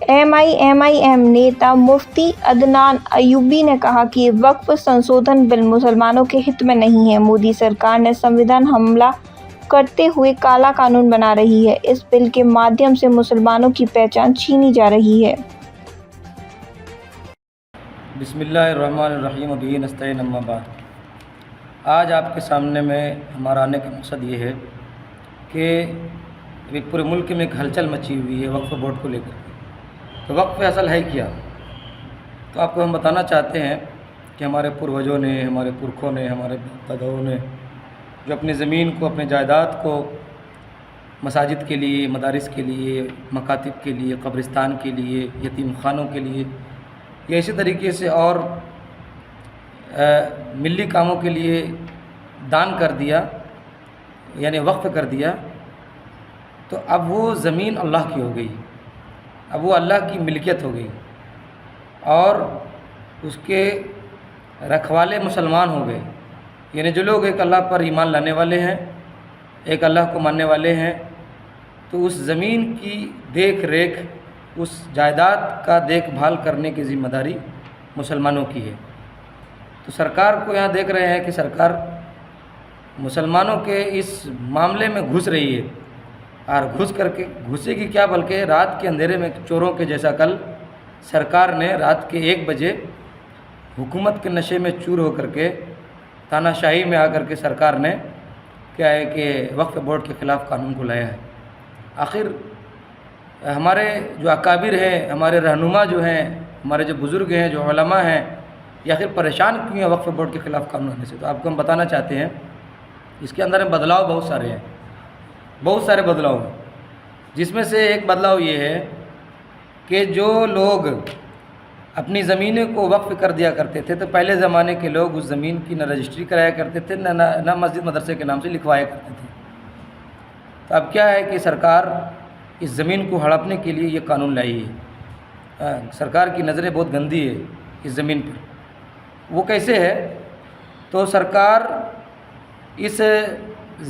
MIM नेता मुफ्ती अदनान अयूबी ने कहा कि वक्फ संशोधन बिल मुसलमानों के हित में नहीं है। मोदी सरकार ने संविधान हमला करते हुए काला कानून बना रही है। इस बिल के माध्यम से मुसलमानों की पहचान छीनी जा रही है। बिस्मिल्लाहिर्रहमानिर्रहीम बिही नस्तईन अम्मा बाद। आज आपके सामने में हमारा आने का मकसद ये है कि अभी पूरे मुल्क में एक हलचल मची हुई है वक्फ बोर्ड को लेकर के। तो वक्फ असल है क्या, तो आपको हम बताना चाहते हैं कि हमारे पूर्वजों ने, हमारे पुरखों ने, हमारे दादाओं ने जो अपनी ज़मीन को, अपने जायदाद को मसाजिद के लिए, मदारिस के लिए, मकातिब के लिए, कब्रिस्तान के लिए, यतीम खानों के लिए या इसी तरीके से और मिली कामों के लिए दान कर दिया, यानी वक्फ कर दिया, तो अब वो ज़मीन अल्लाह की हो गई, अब वो अल्लाह की मिल्कियत हो गई और उसके रखवाले मुसलमान हो गए। यानी जो लोग एक अल्लाह पर ईमान लाने वाले हैं, एक अल्लाह को मानने वाले हैं, तो उस ज़मीन की देख रेख, उस जायदाद का देखभाल करने की ज़िम्मेदारी मुसलमानों की है। तो सरकार को यहाँ देख रहे हैं कि सरकार मुसलमानों के इस मामले में घुस रही है और घुस करके घुसेगी क्या, बल्कि रात के अंधेरे में चोरों के जैसा कल सरकार ने रात के 1 बजे हुकूमत के नशे में चूर होकर के तानाशाही में आकर के सरकार ने क्या है कि वक्फ बोर्ड के ख़िलाफ़ कानून को लाया है। आखिर हमारे जो अकाबिर हैं, हमारे रहनुमा जो हैं, हमारे जो बुज़ुर्ग हैं, जो उलमा हैं, या आखिर परेशान क्यों है वक्फ बोर्ड के ख़िलाफ़ कानून आने से। तो आपको हम बताना चाहते हैं इसके अंदर में बदलाव बहुत सारे हैं, बहुत सारे बदलाव हैं, जिसमें से एक बदलाव ये है कि जो लोग अपनी ज़मीनें को वक्फ कर दिया करते थे, तो पहले ज़माने के लोग उस ज़मीन की न रजिस्ट्री कराया करते थे, न मस्जिद मदरसे के नाम से लिखवाया करते थे। तो अब क्या है कि सरकार इस ज़मीन को हड़पने के लिए ये कानून लाई है। सरकार की नज़रें बहुत गंदी है इस ज़मीन पर। वो कैसे है, तो सरकार इस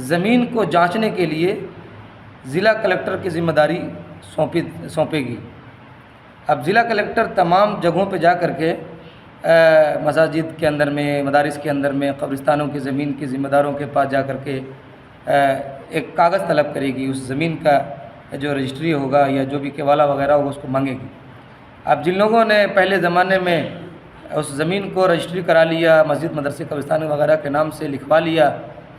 ज़मीन को जांचने के लिए ज़िला कलेक्टर की ज़िम्मेदारी सौंपेगी। अब ज़िला कलेक्टर तमाम जगहों पे जा कर के मसाजिद के अंदर में, मदारिस के अंदर में, कब्रिस्तानों की ज़मीन के ज़िम्मेदारों के पास जा कर के एक कागज़ तलब करेगी, उस ज़मीन का जो रजिस्ट्री होगा या जो भी केवाला वगैरह होगा उसको मांगेगी। अब जिन लोगों ने पहले ज़माने में उस ज़मीन को रजिस्ट्री करा लिया, मस्जिद मदरसे कब्रिस्तान वगैरह के नाम से लिखवा लिया,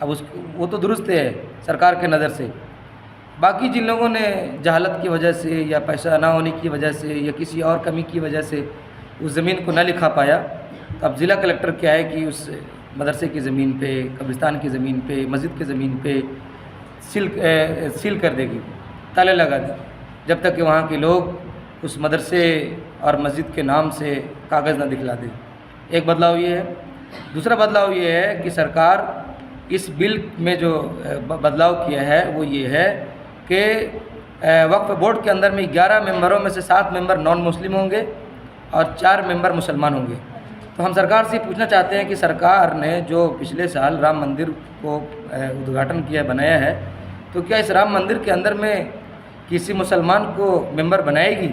अब वो तो दुरुस्त है सरकार के नज़र से। बाकी जिन लोगों ने जहालत की वजह से या पैसा ना होने की वजह से या किसी और कमी की वजह से उस ज़मीन को न लिखा पाया, तो अब ज़िला कलेक्टर क्या है कि उस मदरसे की ज़मीन पे, कब्रिस्तान की ज़मीन पे, मस्जिद की ज़मीन पे सील कर देगी, ताले लगा देगी, जब तक कि वहाँ के लोग उस मदरसे और मस्जिद के नाम से कागज़ न दिखला दें। एक बदलाव ये है। दूसरा बदलाव ये है कि सरकार इस बिल में जो बदलाव किया है वो ये है कि वक्फ बोर्ड के अंदर में 11 मेंबरों में से 7 मेंबर नॉन मुस्लिम होंगे और 4 मेंबर मुसलमान होंगे। तो हम सरकार से पूछना चाहते हैं कि सरकार ने जो पिछले साल राम मंदिर को उद्घाटन किया, बनाया है, तो क्या इस राम मंदिर के अंदर में किसी मुसलमान को मेंबर बनाएगी,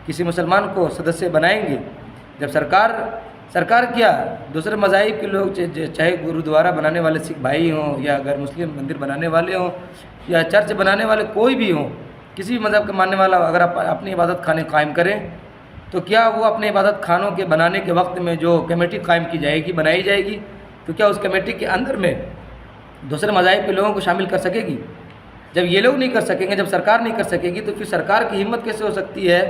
किसी मुसलमान को सदस्य बनाएंगे? जब सरकार क्या दूसरे मज़ाहिब के लोग, चाहे गुरुद्वारा बनाने वाले सिख भाई हों या अगर मुस्लिम मंदिर बनाने वाले हों या चर्च बनाने वाले कोई भी हों, किसी भी मज़हब का मानने वाला अगर अपनी इबादत खाने कायम करें, तो क्या वो अपने इबादत खानों के बनाने के वक्त में जो कमेटी कायम की जाएगी, बनाई जाएगी, तो क्या उस कमेटी के अंदर में दूसरे मज़ाहिब के लोगों को शामिल कर सकेगी? जब ये लोग नहीं कर सकेंगे, जब सरकार नहीं कर सकेगी, तो फिर सरकार की हिम्मत कैसे हो सकती है?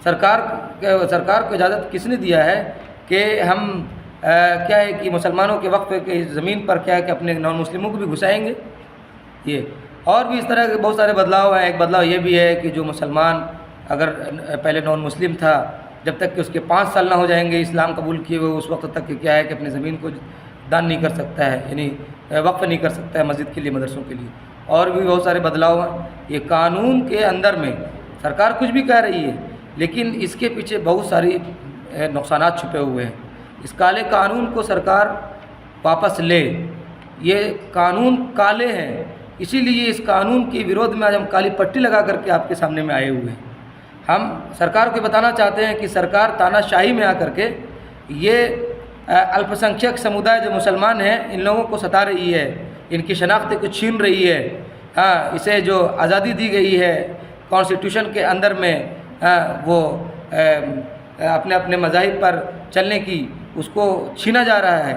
सरकार को इजाज़त किसने दिया है कि हम क्या है कि मुसलमानों के वक्फ की ज़मीन पर क्या है कि अपने नॉन मुस्लिमों को भी घुसाएंगे? ये और भी इस तरह के बहुत सारे बदलाव हैं। एक बदलाव ये भी है कि जो मुसलमान अगर पहले नॉन मुस्लिम था, जब तक कि उसके 5 साल ना हो जाएंगे इस्लाम कबूल किए हुए, उस वक्त तक क्या है कि अपनी ज़मीन को दान नहीं कर सकता है, यानी वक्फ नहीं कर सकता है मस्जिद के लिए, मदरसों के लिए। और भी बहुत सारे बदलाव हैं। ये कानून के अंदर में सरकार कुछ भी कह रही है, लेकिन इसके पीछे बहुत सारी नुकसानात छुपे हुए हैं। इस काले कानून को सरकार वापस ले। ये कानून काले हैं, इसीलिए इस कानून के विरोध में आज हम काली पट्टी लगा करके आपके सामने में आए हुए हैं। ہم سرکار کو بتانا چاہتے ہیں کہ سرکار تاناشاہی میں آ کر کے یہ الپ سنکھیک سمودائے جو مسلمان ہیں ان لوگوں کو ستا رہی ہے، ان کی شناخت کو چھین رہی ہے، اسے جو آزادی دی گئی ہے کانسٹیٹیوشن کے اندر میں وہ اپنے اپنے مذاہب پر چلنے کی، اس کو چھینا جا رہا ہے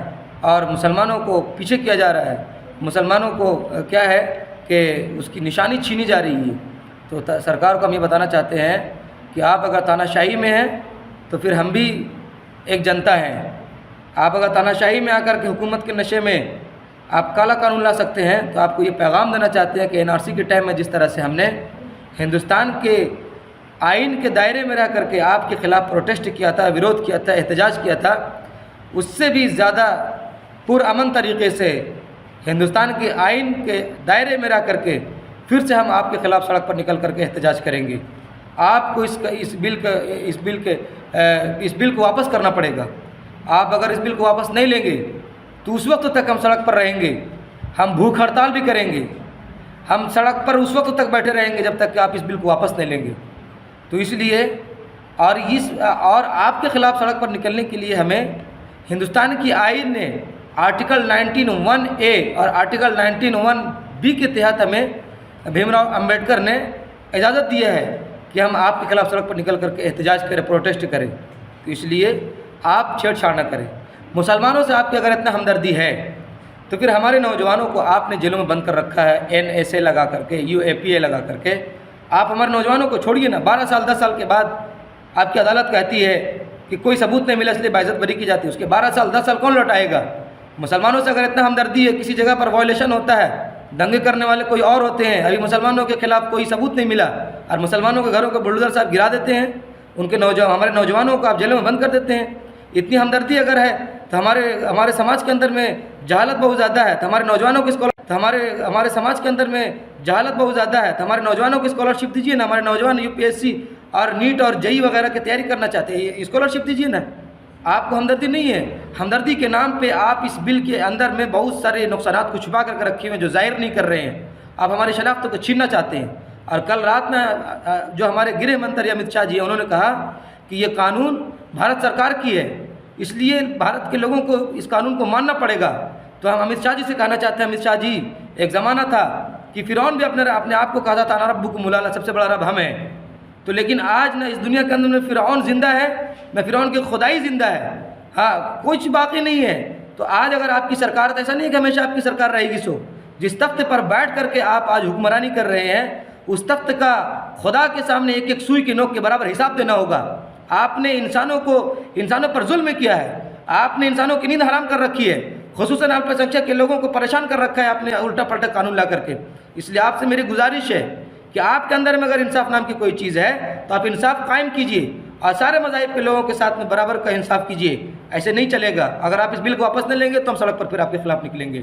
اور مسلمانوں کو پیچھے کیا جا رہا ہے، مسلمانوں کو کیا ہے کہ اس کی نشانی چھینی جا رہی ہے۔ تو سرکار کو ہم یہ بتانا چاہتے ہیں کہ آپ اگر تاناشاہی میں ہیں تو پھر ہم بھی ایک جنتا ہیں۔ آپ اگر تاناشاہی میں آ کر کے حکومت کے نشے میں آپ کالا قانون لا سکتے ہیں تو آپ کو یہ پیغام دینا چاہتے ہیں کہ NRC کے ٹائم میں جس طرح سے ہم نے ہندوستان کے آئین کے دائرے میں رہ کر کے آپ کے خلاف پروٹیسٹ کیا تھا، ویرودھ کیا تھا، احتجاج کیا تھا، اس سے بھی زیادہ پرامن طریقے سے ہندوستان کے آئین کے دائرے میں رہ کر کے پھر سے ہم آپ کے خلاف سڑک پر نکل کر کے احتجاج کریں گے۔ آپ کو اس بل کو واپس کرنا پڑے گا۔ آپ اگر اس بل کو واپس نہیں لیں گے تو اس وقت تک ہم سڑک پر رہیں گے، ہم بھوک ہڑتال بھی کریں گے، ہم سڑک پر اس وقت تک بیٹھے رہیں گے جب تک کہ آپ اس بل کو واپس نہیں لیں گے۔ تو اس لیے اور آپ کے خلاف سڑک پر نکلنے کے لیے ہمیں ہندوستان کی آئین نے آرٹیکل 19(1)(a) اور آرٹیکل 19(1)(b) کے تحت ہمیں بھیم راؤ امبیڈکر نے اجازت دیا ہے کہ ہم آپ کے خلاف سڑک پر نکل کر کے احتجاج کریں، پروٹیسٹ کریں۔ تو اس لیے آپ چھیڑ چھاڑ نہ کریں۔ مسلمانوں سے آپ کی اگر اتنا ہمدردی ہے تو پھر ہمارے نوجوانوں کو آپ نے جیلوں میں بند کر رکھا ہے، NSA لگا کر کے، UAPA لگا کر کے، آپ ہمارے نوجوانوں کو چھوڑیے نا۔ 12 سال 10 سال کے بعد آپ کی عدالت کہتی ہے کہ کوئی ثبوت نہیں ملا اس لیے باعزت بری کی جاتی ہے، اس کے 12 سال 10 سال کون لوٹائے گا؟ مسلمانوں سے اگر اتنا ہمدردی ہے، کسی جگہ پر وائلیشن ہوتا ہے، دنگے کرنے والے کوئی اور ہوتے ہیں، ابھی مسلمانوں کے خلاف کوئی ثبوت نہیں ملا اور مسلمانوں کے گھروں کو بلڈوزر صاحب گرا دیتے ہیں، ان کے ہمارے نوجوانوں کو آپ جیلوں میں بند کر دیتے ہیں۔ اتنی ہمدردی اگر ہے تو ہمارے سماج کے اندر میں جہالت بہت زیادہ ہے، تو ہمارے نوجوانوں کو ہمارے سماج کے اندر میں جہالت بہت زیادہ ہے، تو ہمارے نوجوانوں کو اسکالرشپ دیجیے نا۔ ہمارے نوجوان UPSC اور نیٹ اور JEE وغیرہ کی تیاری کرنا چاہتے ہیں، اسکالرشپ دیجیے نا۔ آپ کو ہمدردی نہیں ہے، ہمدردی کے نام پہ آپ اس بل کے اندر میں بہت سارے نقصانات کو چھپا کر رکھے ہوئے جو ظاہر نہیں کر رہے ہیں۔ آپ ہماری شناخت کو چھیننا چاہتے ہیں۔ اور کل رات میں جو ہمارے گرہ منتری امت شاہ جی ہیں، انہوں نے کہا کہ یہ قانون بھارت سرکار کی ہے، اس لیے بھارت کے لوگوں کو اس قانون کو ماننا پڑے گا۔ تو ہم امت شاہ جی سے کہنا چاہتے ہیں، امت شاہ جی، ایک زمانہ تھا کہ فرعون بھی اپنے آپ کو کہا تھا انا ربکم الاعلی، سب سے بڑا رب ہم ہیں۔ تو لیکن آج نہ اس دنیا کے اندر میں فرعون زندہ ہے، نہ فرعون کی خدائی زندہ ہے، کچھ باقی نہیں ہے۔ تو آج اگر آپ کی سرکار، ایسا نہیں ہے کہ ہمیشہ آپ کی سرکار رہے گی، جس تخت پر بیٹھ کر کے آپ آج حکمرانی کر رہے ہیں، اس تخت کا خدا کے سامنے ایک ایک سوئی کی نوک کے برابر حساب دینا ہوگا۔ آپ نے انسانوں پر ظلم کیا ہے، آپ نے انسانوں کی نیند حرام کر رکھی ہے، خصوصاً الپ سنکھیک کے لوگوں کو پریشان کر رکھا ہے آپ نے الٹا پلٹا قانون لا کر کے۔ اس لیے آپ سے میری گزارش ہے کہ آپ کے اندر میں اگر انصاف نام کی کوئی چیز ہے تو آپ انصاف قائم کیجئے اور سارے مذاہب کے لوگوں کے ساتھ میں برابر کا انصاف کیجئے۔ ایسے نہیں چلے گا۔ اگر آپ اس بل کو واپس نہیں لیں گے تو ہم سڑک پر پھر آپ کے خلاف نکلیں گے۔